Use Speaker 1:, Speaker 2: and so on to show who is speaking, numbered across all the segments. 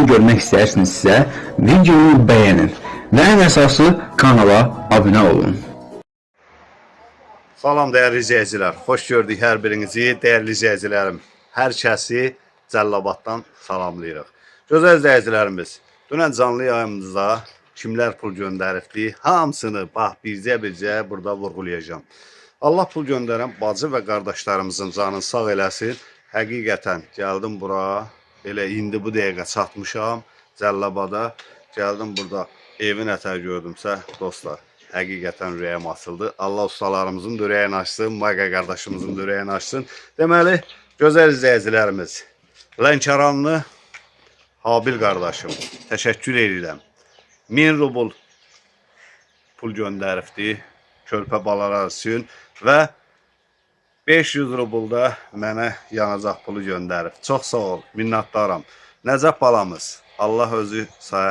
Speaker 1: görmək istəyirsinizsə, videonu bəyənin və ən əsası kanala abunə olun.
Speaker 2: Salam dəyərli izləyicilər, xoş gördük hər birinizi, dəyərli izləyicilərim. Hər kəsi Cəllabaddan salamlayırıq. Gözəl izləyicilərimiz, dünən canlı yayımımızda kimlər pul göndəribdi, hamısını bircə burada vurğulayacağım. Allah pul göndərən bacı və qardaşlarımızın canını sağ eləsin. Həqiqətən gəldim bura, elə indi bu dəqiqə çatmışam Cəllabada. Gəldim burada evin ətər gördümsə, dostlar, həqiqətən ürəyim açıldı. Allah ustalarımızın da ürəyini açsın, Mayqa qardaşımızın da ürəyini açsın. Deməli, gözəl izləyicilərimiz, Lənkəranlı Habil qardaşım, təşəkkür edirəm. 1000 rubl pul göndəribdi körpə balalar üçün və 500 rubl da mənə yanacaq pulu göndərib. Çox sağ ol, minnətdaram. Nəcəf balamız, Allah özü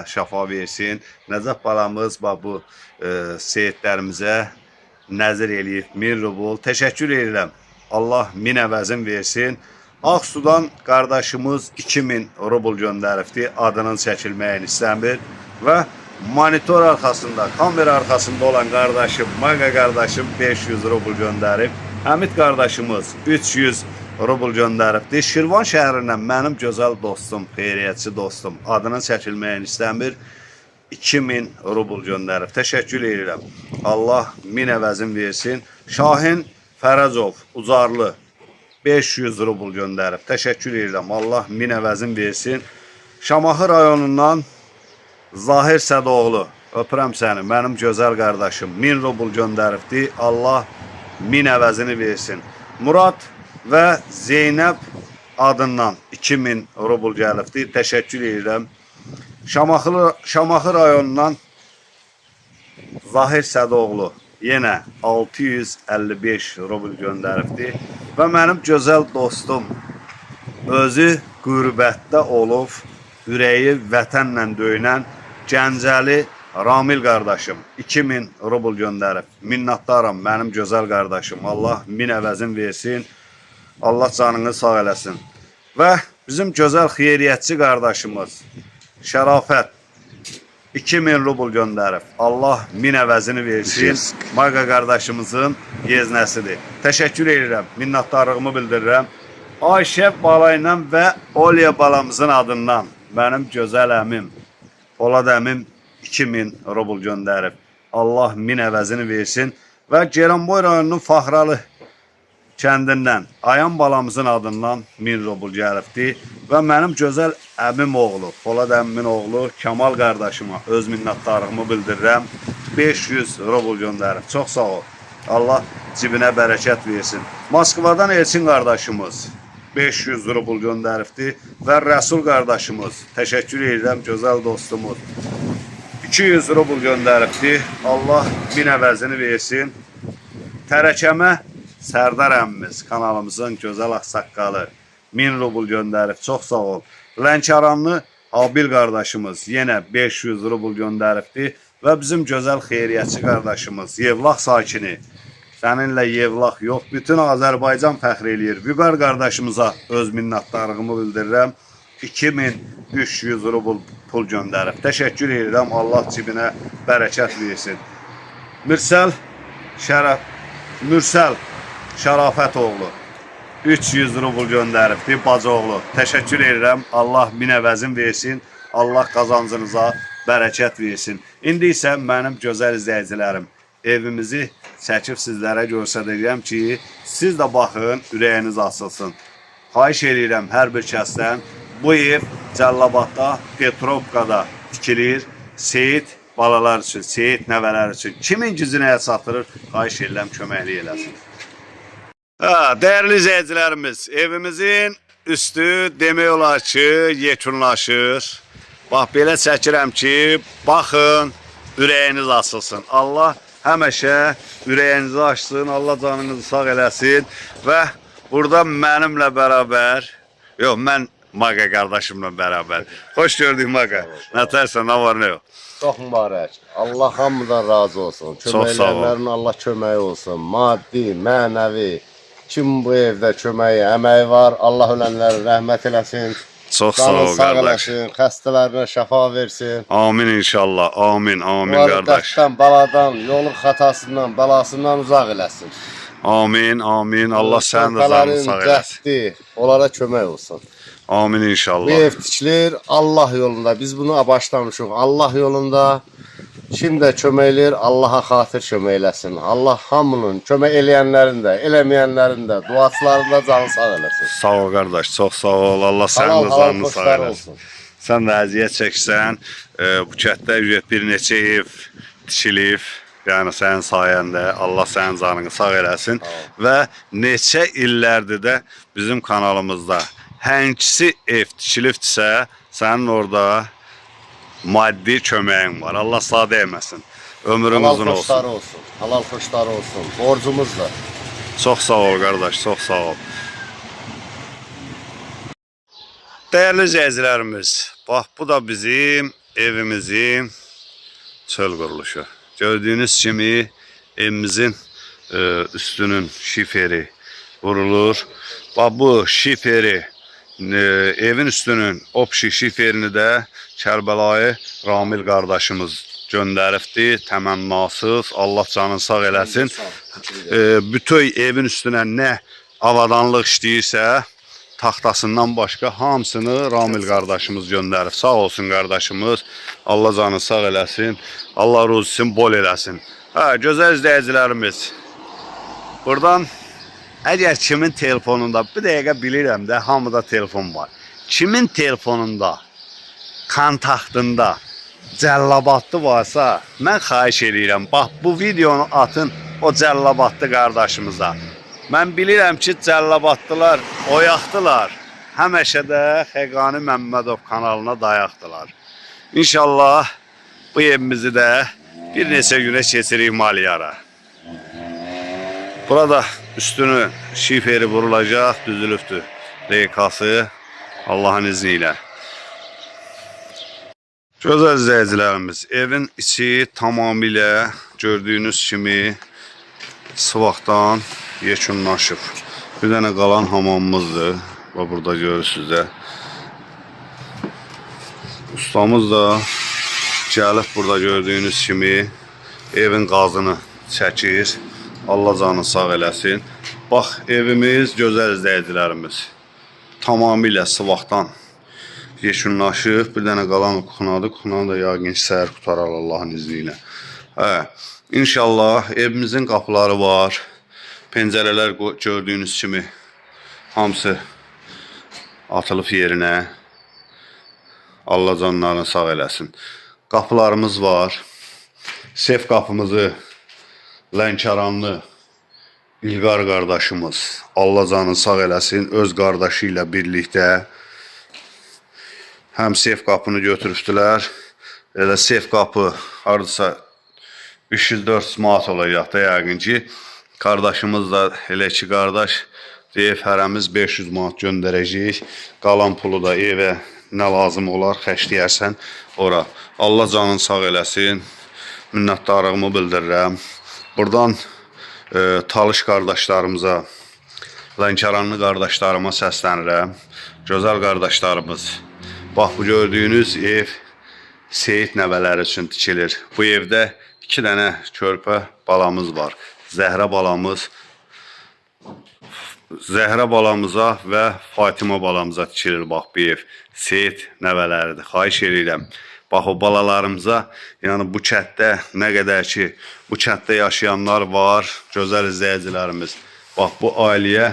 Speaker 2: şəfa versin. Nəcəf balamız bu seyidlərimizə nəzir eləyib 1000 rubl. Təşəkkür edirəm. Allah min əvəzin versin. Ağsudan qardaşımız 2000 rubl göndəribdi. Adının çəkilməyini istəmir və monitor arxasında, kamera arxasında olan qardaşım, Mayqa qardaşım 500 rubl göndərib. Həmid qardaşımız 300 rubl göndəribdi. Şirvan şəhərindən mənim gözəl dostum, xeyriyyətçi dostum, adının çəkilməyini istəmir, 2000 rubl göndərib. Təşəkkür edirəm. Allah min əvəzin versin. Şahin Fərəcov, Ucarlı 500 rubl göndərib. Təşəkkür edirəm. Allah min əvəzin versin. Şamaxı rayonundan Zahir Sədoğlu, öpürəm səni, mənim gözəl qardaşım, 1000 rubl göndəribdi. Allah min əvəzini versin. Murad və Zeynəb adından 2000 rubl gəlibdi. Təşəkkür edirəm. Şamaxı rayonundan Zahir Sədoğlu yenə 655 rubl göndəribdi. Və mənim gözəl dostum, özü qürbətdə olub, ürəyi vətənlə döyünən Gəncəli Ramil qardaşım 2000 rubl göndərib. Minnətdaram mənim gözəl qardaşım. Allah min əvəzin versin. Allah canını sağ eləsin. Və bizim gözəl xeyriyyətçi qardaşımız Şərafət 2000 rubl göndərib. Allah min əvəzini versin. Mayqa qardaşımızın yeznəsidir. Təşəkkür edirəm. Minnətdarlığımı bildirirəm. Ayşə balayla və Olya balamızın adından mənim gözəl əmim Polad əmim 2000 rubl göndərib. Allah min əvəzini versin. Və Ceyranboy rayonunun Faxralı kəndindən Ayan balamızın adından 1000 rubl gəlibdi. Və mənim gözəl əmim oğlu, Polad əmimin oğlu Kamal qardaşıma öz minnətdarlığımı bildirirəm. 500 rubl göndərib. Çox sağ ol. Allah cibinə bərəkət versin. Moskvadan Elçin qardaşımız 500 rubl göndəribdi və Rəsul qardaşımız, təşəkkür edirəm, gözəl dostumuz 200 rubl göndəribdi. Allah min əvəzini versin. Tərəkəmə Sərdar əmmimiz, kanalımızın gözəl ağsaqqalı 1000 rubl göndərib, çox sağ ol. Lənkəranlı Habil qardaşımız yenə 500 rubl göndəribdi və bizim gözəl xeyriyyətçi qardaşımız, Yevlax sakini, səninlə Yevlax yox, bütün Azərbaycan fəxr eləyir. Vüqar qardaşımıza öz minnətdarlığımı bildirirəm. 2300 rubl pul göndərib. Təşəkkür edirəm. Allah cibinə bərəkət versin. Mürsəl Şərafətoğlu 300 rubl göndəribdi. Bacıoğlu. Təşəkkür edirəm. Allah min əvəzin versin. Allah qazancınıza bərəkət versin. İndi isə mənim gözəl izləyicilərim, evimizi çəkib sizlərə göstərəcəm ki, siz də baxın, ürəyiniz açılsın. Xahiş edirəm hər bir kəsdən, bu ev Cəllabadda, Petrovkada tikilir, seyid balalar üçün, seyid nəvələr üçün. Kimin gücünə çatdırır, xahiş edirəm, köməklik eləsin. Dəyərli izləyicilərimiz, evimizin üstü demək olar ki, yekunlaşır. Bax, belə çəkirəm ki, baxın, ürəyiniz açılsın. Allah həmişə ürəyinizi açsın, Allah canınızı sağ eləsin və burada mənimlə bərabər, yox, mən Mayqa qardaşımla bərabər. Xoş gördük Mayqa. Nətərsən, nə var, nə yox?
Speaker 3: Çox mübarək. Allah hamıdan razı olsun. Köməklərin Allah köməyi olsun. Maddi, mənəvi, kim bu evdə köməyi, əməyi var, Allah ölənlərə rəhmət eləsin.
Speaker 2: Çox sağ
Speaker 3: Canın
Speaker 2: ol
Speaker 3: sağ
Speaker 2: qardaş.
Speaker 3: eləsin, xəstələrinə şəfa versin.
Speaker 2: Amin inşallah. Amin, amin
Speaker 3: Onları
Speaker 2: qardaş.
Speaker 3: dərddən, baladan, yolun xatasından, bəlasından uzaq eləsin.
Speaker 2: Amin, amin. Allah sənin də canını sağ eləsin.
Speaker 3: Cəhdi, onlara kömək olsun.
Speaker 2: Amin
Speaker 3: Bu
Speaker 2: inşallah.
Speaker 3: ev tikilir Allah yolunda. Biz bunu başlamışıq. Allah yolunda. Kim də kömək eləyir, Allaha xatir kömək eləsin. Allah hamının, kömək eləyənlərin də, eləməyənlərin də, duaçıların da canı sağ eləsin.
Speaker 2: Sağ ol qardaş, çox sağ ol. Allah sənin
Speaker 3: Halal
Speaker 2: də
Speaker 3: halal
Speaker 2: canını sağ
Speaker 3: xoşlar
Speaker 2: eləsin.
Speaker 3: olsun.
Speaker 2: Sən də əziyyət çəksən, bu kətdə bir neçə ev tikilib, yəni sənin sayəndə Allah sənin canını sağ eləsin və neçə illərdir də bizim kanalımızda həngisi ev tikilibdirsə, sənin orada maddi köməyin var. Allah sağ dəyməsin. Ömrün
Speaker 3: Halal
Speaker 2: uzun olsun.
Speaker 3: xoşları olsun. Halal xoşları olsun. Borcumuz da.
Speaker 2: Çox sağ ol qardaş, çox sağ ol. Dəyərli izləyicilərimiz, bax bu da bizim evimizin çöl quruluşu. Gördüyünüz kimi evimizin üstünün şiferi vurulur. Bax bu şiferi, evin üstünün opşi şiferini də Kərbəlayı Ramil qardaşımız göndəribdir, təmənnasız, Allah canını sağ eləsin. Bütün evin üstünə nə avadanlıq işləyirsə, taxtasından başqa hamısını Ramil qardaşımız göndərib. Sağ olsun qardaşımız, Allah canını sağ eləsin, Allah ruzisin bol eləsin. Gözəl izləyicilərimiz, buradan əgər kimin telefonunda, bir dəqiqə bilirəm də, hamıda telefon var. Kimin telefonunda, kontaktında Cəllabadlı varsa, mən xahiş edirəm, bax bu videonu atın o Cəllabadlı qardaşımıza. Mən bilirəm ki, Cəllabadlılar oyaqdılar, həməşə də Xəqani Məmmədov kanalına dayaqdılar. İnşallah bu evimizi də bir neçə günə keçirik maliyara. Burada üstünü şiferi vurulacaq, düzülübdür reykası Allahın izni ilə. Gözəl izləyicilərimiz, evin içi tamamilə gördüyünüz kimi sıvaqdan yekunlaşıb. Bir dənə qalan hamamımızdır. Və burada görürsünüz də. Ustamız da gəlib burada gördüyünüz kimi evin qazını çəkir. Allah canını sağ eləsin. Bax, evimiz gözəl izləyicilərimiz. Tamamilə sıvaqdan yekunlaşıb. Bir dənə qalan kuxunadır. Kuxunanı da yəqin səhər qutarar Allahın izni ilə. İnşallah evimizin qapıları var. Pəncərələr gördüyünüz kimi hamısı atılıb yerinə. Allah canlarını sağ eləsin. Qapılarımız var. Sef qapımızı Lənkəranlı İlqar qardaşımız Allah canını sağ eləsin, öz qardaşı ilə birlikdə həm sef qapını götürübdülər. Elə sef qapı hardasa 304 manat olacaq da yəqin ki. Qardaşımız da elə ki qardaş deyib hərəmiz 500 manat göndərəcəyik. Qalan pulu da evə nə lazım olar xərcləyərsən ora. Allah canını sağ eləsin. Minnətdarlığımı bildirirəm. Buradan Talış qardaşlarımıza, Lənkəranlı qardaşlarıma səslənirəm. Gözəl qardaşlarımız. Bax bu gördüyünüz ev Seyid nəvələri üçün tikilir. Bu evdə 2 dənə körpə balamız var. Zəhra balamıza və Fatimə balamıza tikilir bax bu ev. Seyid nəvələridir. Xahiş edirəm. Bax o balalarımıza, yəni bu kətdə nə qədər ki, bu kətdə yaşayanlar var, gözəl izləyicilərimiz. Bax bu ailəyə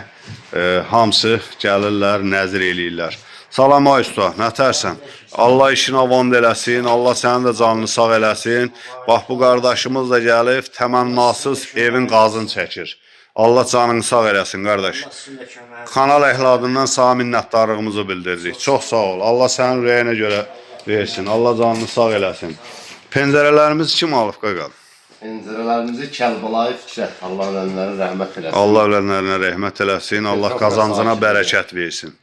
Speaker 2: hamısı gəlirlər, nəzir eləyirlər. Salam ay usta, nətərsən? Allah işini avand eləsin, Allah sənin də canını sağ eləsin. Bax bu qardaşımız da gəlib, təmənnasız evin qazını çəkir. Allah canını sağ eləsin qardaş. Kanal əhladından sağ minnətdarlığımızı bildiririk. Çox sağ ol. Allah sənin ürəyinə görə versin. Allah canını sağ eləsin. Pəncərələrimiz kim alıb qaqal?
Speaker 3: Pəncərələrimizi Kərbəlayı Fikrət. Allah ölənlərə rəhmət eləsin.
Speaker 2: Allah ölənlərinə rəhmət eləsin. Allah qazancına bərəkət versin.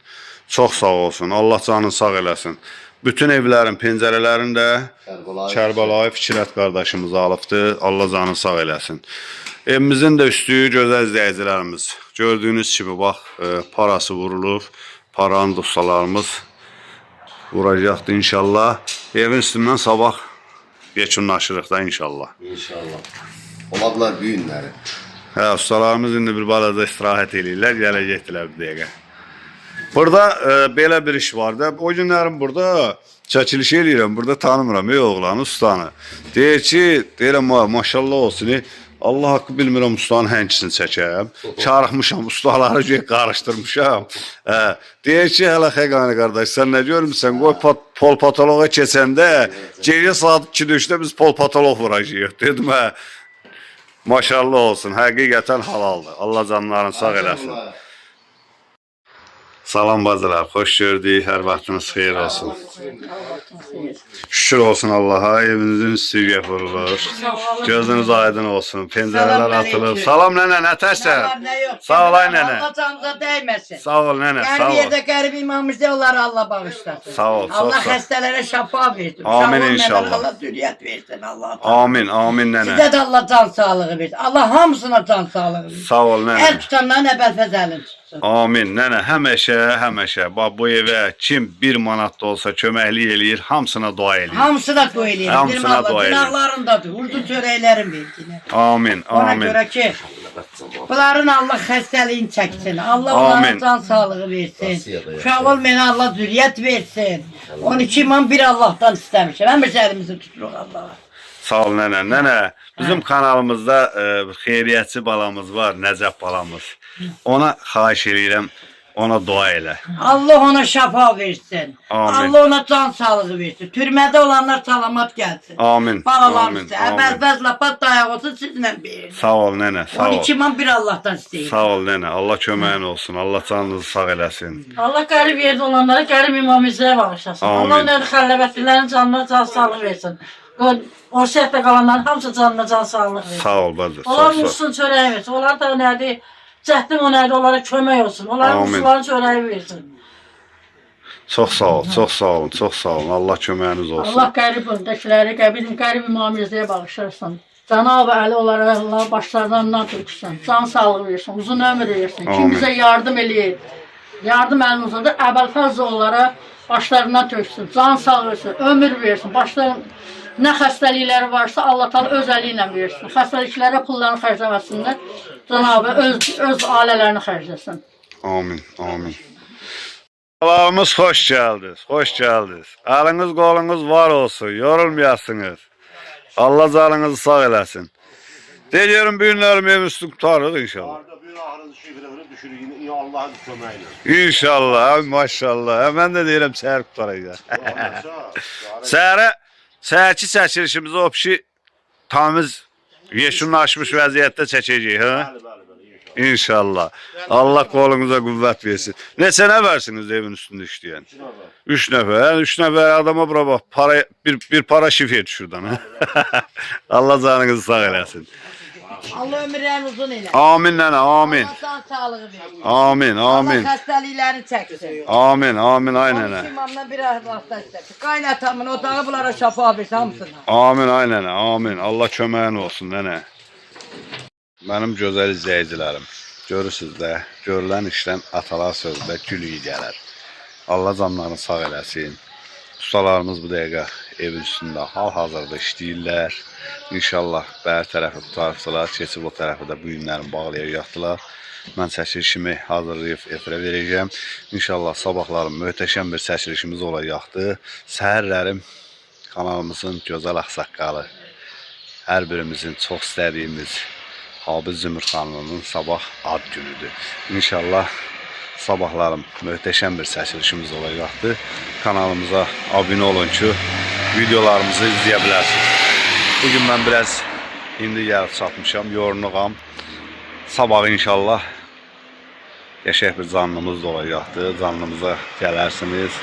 Speaker 2: Çox sağ olsun. Allah canını sağ eləsin. Bütün evlərin pəncərələrini də Kərbəlayı Fikrət qardaşımız alıbdır. Allah canını sağ eləsin. Evimizin də üstü gözəl izləyicilərimiz. Gördüyünüz kimi bax, parası vurulub. Paranın ustalarımız vuracaqdır inşallah. Evin üstündən sabah yekunlaşırıq da inşallah.
Speaker 3: İnşallah. Ola bu günləri.
Speaker 2: Hə, ustalarımız indi bir balaca istirahət eləyirlər, gələcəkdilər bir dəqiqə. Burada belə bir iş var da. O günlərim burada çəkiliş eləyirəm. Burada tanımıram oğlanı, ustanı. Deyir ki, deyirəm maşallah olsun. Allah haqqı bilmirəm ustanın hənkisini çəkəm. Çarıxmışam, ustaları göy qarışdırmışam. Deyir ki, hələ Xəqani qardaş, sən nə görmüsən? Qoy pol patoloqa keçəndə geriyə saat 2-3-də biz pol patolog vuracağıq. Dedim, maşallah olsun, həqiqətən halaldır. Allah canlarını sağ eləsin. Salam bacılar, xoş gördük. Hər vaxtınız xeyir olsun. Şükür olsun Allaha, evinizin üstü vurulur. Gözünüz aydın olsun. Pəncərələr atılır. Salam nənə, nə tərsən? Sağ ol ay nənə.
Speaker 4: Allah canınıza dəyməsin.
Speaker 2: Sağ ol nənə, sağ
Speaker 4: Qərib
Speaker 2: ol.
Speaker 4: yerdə qərib imamımızda onları Allah bağışlasın.
Speaker 2: Sağ ol,
Speaker 4: Allah
Speaker 2: çox sağ ol.
Speaker 4: xəstələrə şəfa versin.
Speaker 2: Amin
Speaker 4: Sağ ol,
Speaker 2: inşallah.
Speaker 4: nənə, Allah dürüyət versin. Allah.
Speaker 2: Amin, amin nənə.
Speaker 4: Sizə də Allah can sağlığı versin. Allah hamısına can sağlığı versin.
Speaker 2: Sağ ol nənə.
Speaker 4: El tutanların əbəlfəz əlin tutsun.
Speaker 2: Amin nənə, həməşə, həməşə. Bax bu evə kim 1 manat da olsa köməklik eləyir, hamısına dua eləyir.
Speaker 4: Hamısına dua eləyir.
Speaker 2: Hamısına dua eləyir.
Speaker 4: Günahlarındadır. Urdu çörəklərin versin.
Speaker 2: Amin,
Speaker 4: Ona
Speaker 2: amin.
Speaker 4: görə ki, bunların Allah xəstəliyini çəksin. Allah
Speaker 2: Amin.
Speaker 4: onlara can sağlığı versin. Uşaq olmayana Allah zürriyyət versin. 12 imam bir Allah'tan istəmişəm. Həmişə əlimizi tuturuq Allah'a.
Speaker 2: Sağ ol nənə. Nənə, bizim kanalımızda xeyriyyətçi balamız var, Nəcəf balamız. Ona xahiş eləyirəm, ona dua elə.
Speaker 4: Allah ona şəfa versin.
Speaker 2: Amin.
Speaker 4: Allah ona can sağlığı versin. Türmədə olanlar salamat gəlsin.
Speaker 2: Amin.
Speaker 4: Balalarımız,
Speaker 2: amin, amin.
Speaker 4: əvvəl lapat dayaq olsun sizinlə bir.
Speaker 2: Sağ ol nənə, sağ ol.
Speaker 4: 12 imam bir Allah'tan istəyir.
Speaker 2: Sağ ol nənə. Allah köməyin olsun. Allah canınızı sağ eləsin.
Speaker 5: Allah qərib yerdə olanlara qərib imamizəyə bağışlasın.
Speaker 2: Amin.
Speaker 5: Allah onların xəlləbətlilərin canına can sağlıq versin. O səhətdə qalanların hamısı canına can sağlıq versin.
Speaker 2: Sağ ol bacı.
Speaker 5: Onlar
Speaker 2: Çox sağ ol.
Speaker 5: muşsun çörəyi versin. Onlar da nədir? Cəhdim o nədir? Onlara kömək olsun. Onların
Speaker 2: Amin.
Speaker 5: muşların çörəyi versin.
Speaker 2: Çox sağ ol, çox sağ olun, çox sağ olun. Allah köməyiniz olsun.
Speaker 5: Allah qərib önündekiləri, qərib imamizəyə bağışlasın. Cenab-ı Əli onlara Allah başlarından tutsun. Can sağlığı versin, uzun ömür versin. Kim
Speaker 2: Amin.
Speaker 5: bizə yardım eləyir, yardım əlini uzadır, əvvəlfəzlə onlara başlarından töksün. Can sağlığı versin, ömür versin. Başlarının nə xəstəlikləri varsa Allah Taala öz əli ilə versin. Xəstəliklərə pullarını xərcləməsinlər. Cenab-ı öz ailələrini xərcləsin.
Speaker 2: Amin, amin. Allah'ımız hoş geldiniz, hoş geldiniz. Eliniz kolunuz var olsun, yorulmayasınız. Allah canınızı sağ eləsin. Deliyorum günlerim ev üstü tutarız inşallah.
Speaker 3: Bir ahırın şifrəni düşürük, yine Allah'ın köməyi.
Speaker 2: İnşallah, maşallah. Ben de deyirəm səhər tutaracaq. Səhərki çəkilişimizi o pişi tamiz yeşunlaşmış vəziyyətdə çəkəcək, ha? İnşallah. Allah kolunuza qüvvət versin. Neçə nəfərsiniz evin üstündə işləyən? 3 nəfər. 3 nəfər adama bura bax, bir para şifre düşürdən. Allah canınızı sağ eləsin.
Speaker 4: Allah ömürlərini uzun elə.
Speaker 2: Amin nənə, amin.
Speaker 4: Allah can sağlığı versin.
Speaker 2: Amin, amin.
Speaker 4: Allah xəstəliklərini çəksin.
Speaker 2: Amin, amin, ay
Speaker 4: 12
Speaker 2: nənə.
Speaker 4: imamdan bir Allah'tan istəsin. Qaynatamın otağı bunlara şəfa versin hamısına.
Speaker 2: Amin, ay nənə, amin. Allah köməyin olsun nənə. Mənim gözəl izləyicilərim, görürsünüz də, görülən işdən atalar sözdə gül iyi gələr. Allah canlarını sağ eləsin. Ustalarımız bu dəqiqə evin üstündə hal-hazırda işləyirlər. İnşallah bəri tərəfi tutarsalar, keçib o tərəfi də bu günlərin bağlayacaqdılar. Mən çəkilişimi hazırlayıb efirə verəcəm. İnşallah sabahlarım möhtəşəm bir çəkilişimiz olacaqdır. Səhərlərim kanalımızın gözəl ağsaqqalı, hər birimizin çox istədiyimiz Hafiz Zümrüd xanımın sabah ad günüdür. İnşallah sabahlarım möhtəşəm bir çəkilişimiz olacaqdır. Kanalımıza abunə olun ki, videolarımızı izləyə bilərsiniz. Bugün mən biraz indi gəlib çatmışam, yorğunam. Sabah inşallah qəşəng bir canlımız da olacaqdır. Canlımıza gələrsiniz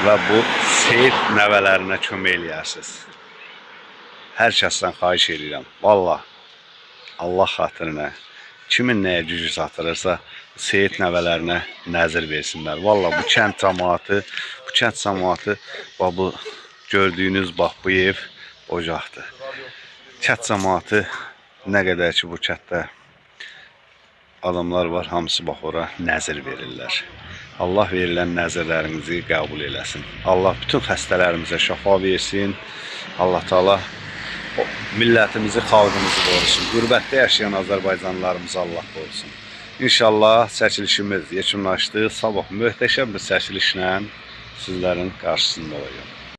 Speaker 2: və bu Seyid nəvələrinə kömək eləyərsiniz. Hər kəsdən xahiş edirəm. Vallahi Allah xatirinə kimin nəyə gücü çatdırırsa Seyid nəvələrinə nəzir versinlər. Vallahi bu kənd cəmaatı bax bu gördüyünüz bax bu ev ocaqdır. Kənd cəmaatı nə qədər ki bu kənddə adamlar var, hamısı bax ora nəzir verirlər. Allah verilən nəzərlərinizi qəbul eləsin. Allah bütün xəstələrimizə şəfa versin. Allah Taala millətimizi, xalqımızı qorusun. Qürbətdə yaşayan Azərbaycanlılarımızı Allah qorusun. İnşallah çəkilişimiz yekunlaşdı. Sabah möhtəşəm bir çəkilişlə sizlərin qarşısında olacağım.